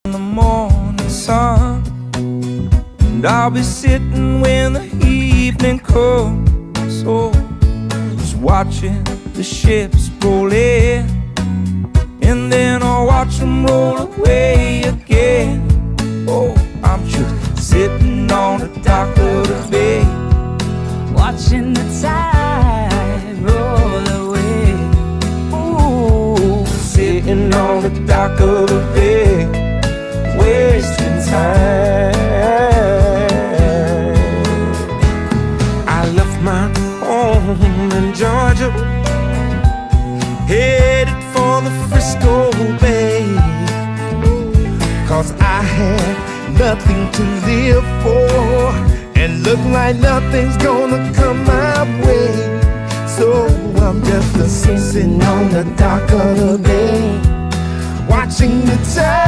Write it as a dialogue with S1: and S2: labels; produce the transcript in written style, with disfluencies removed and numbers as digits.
S1: in the morning sun, and I'll be sitting when the evening comes. Oh, just watching the ships roll in, and then I'll watch them roll away again. Oh, I'm just sitting on the dock of the bay,
S2: watching the tide roll away.
S1: ooh, sitting on the dock of the bay, wasting time. I left my home in Georgia, headed for the Frisco Bay, 'cause I had nothing to live for, and look like nothing's gonna come my way. So I'm just sitting on the dock of the bay, watching the tide